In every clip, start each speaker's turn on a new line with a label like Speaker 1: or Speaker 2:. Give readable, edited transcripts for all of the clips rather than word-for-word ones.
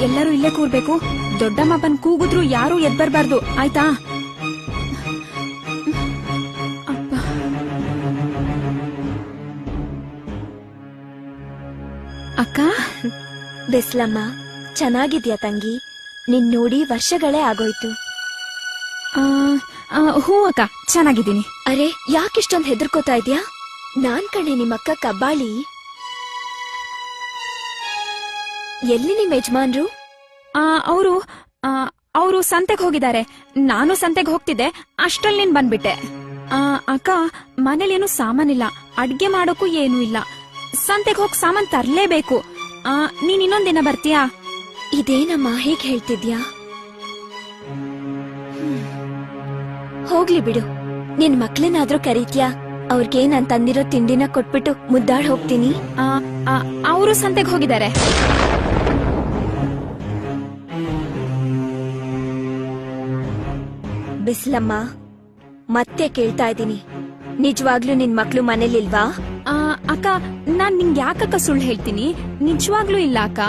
Speaker 1: ಎಲ್ಲರೂ ಇಲ್ಲೇ ಕೂರ್ಬೇಕು. ದೊಡ್ಡಮ್ಮ ಬಂದ್ ಕೂಗಿದ್ರು ಯಾರು ಎದ್ ಬರ್ಬಾರ್ದು, ಆಯ್ತಾ? ಅಕ್ಕ,
Speaker 2: ಬಿಸ್ಲಮ್ಮ ಚೆನ್ನಾಗಿದ್ಯಾ ತಂಗಿ? ನಿನ್ ನೋಡಿ ವರ್ಷಗಳೇ ಆಗೋಯ್ತು.
Speaker 1: ಹೂ ಅಕ್ಕ, ಚೆನ್ನಾಗಿದ್ದೀನಿ.
Speaker 2: ಅರೆ, ಯಾಕಿಷ್ಟೊಂದ್ ಹೆದರ್ಕೋತಾ ಇದ್ಯಾ? ನಾನ್ ಕಣೆ ನಿಮ್ಮಕ್ಕ ಕಬ್ಬಾಳಿ. ಎಲ್ಲಿ ನಿಮ್ ಯಜಮಾನ್ರು?
Speaker 1: ಅವರು ಸಂತೆಗೆ ಹೋಗಿದ್ದಾರೆ. ನಾನು ಸಂತೆಗೆ ಹೋಗ್ತಿದ್ದೆ, ಅಷ್ಟ್ರಲ್ಲಿ ನೀನ್ ಬಂದ್ಬಿಟ್ಟೆ. ಅಕ್ಕ, ಮನೇಲೇನು ಸಾಮಾನಿಲ್ಲ, ಅಡ್ಗೆ ಮಾಡೋಕು ಏನೂ ಇಲ್ಲ. ಸಂತೆಗೆ ಹೋಗ್ ಸಾಮಾನ್ ತರ್ಲೇಬೇಕು. ನೀನ್ ಇನ್ನೊಂದಿನ ಬರ್ತೀಯಾ?
Speaker 2: ಇದೇನಮ್ಮ ಹೀಗ್ ಹೇಳ್ತಿದ್ಯಾ? ಹೋಗ್ಲಿ ಬಿಡು, ನಿನ್ ಮಕ್ಳನ್ನಾದ್ರೂ ಕರೀತ್ಯಾ? ಅವ್ರಿಗೆ ನಾನ್ ತಂದಿರೋ ತಿಂಡಿನ ಕೊಟ್ಬಿಟ್ಟು ಮುದ್ದಾಡ್ ಹೋಗ್ತೀನಿ.
Speaker 1: ಅವರು ಸಂತೆಗೆ ಹೋಗಿದ್ದಾರೆ.
Speaker 2: ಬಿಸ್ಲಮ್ಮ, ಮತ್ತೆ ಕೇಳ್ತಾ ಇದ್ದೀನಿ, ನಿಜವಾಗ್ಲೂ ನಿನ್ ಮಕ್ಳು ಮನೇಲಿಲ್ವಾ?
Speaker 1: ಅಕ್ಕ, ನಾನ್ ನಿಂಗ್ ಯಾಕಕ್ಕ ಸುಳ್ಳು ಹೇಳ್ತೀನಿ? ನಿಜವಾಗ್ಲೂ ಇಲ್ಲ ಅಕ್ಕ.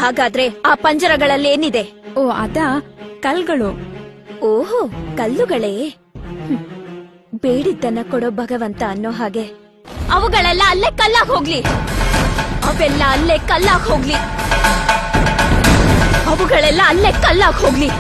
Speaker 2: ಹಾಗಾದ್ರೆ ಆ ಪಂಜರಗಳಲ್ಲಿ ಏನಿದೆ?
Speaker 1: ಓ, ಅದಾ ಕಲ್ಗಳು.
Speaker 2: ಓಹೋ, ಕಲ್ಲುಗಳೇ? ಬೇಡಿದ್ದನ್ನ ಕೊಡೋ ಭಗವಂತ ಅನ್ನೋ ಹಾಗೆ ಅವುಗಳೆಲ್ಲ ಅಲ್ಲೇ ಕಲ್ಲಾಗ್ ಹೋಗ್ಲಿ. ಅವೆಲ್ಲ ಅಲ್ಲೇ ಕಲ್ಲಾಗ್ ಹೋಗ್ಲಿ. ಅವುಗಳೆಲ್ಲ ಅಲ್ಲೇ ಕಲ್ಲಾಗ್ ಹೋಗ್ಲಿ.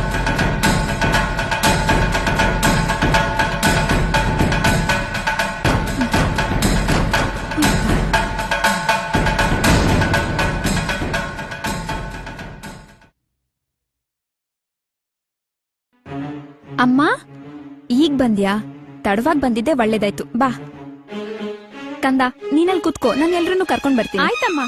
Speaker 1: ಅಮ್ಮ, ಈಗ ಬಂದ್ಯಾ? ತಡವಾಗಿ ಬಂದಿದ್ದೆ ಒಳ್ಳೇದಾಯ್ತು. ಬಾ ಕಂದ, ನೀನಲ್ಲಿ ಕೂತ್ಕೋ, ನಾನು ಎಲ್ರನ್ನೂ ಕರ್ಕೊಂಡ್ ಬರ್ತೀನಿ.
Speaker 2: ಆಯ್ತಮ್ಮ.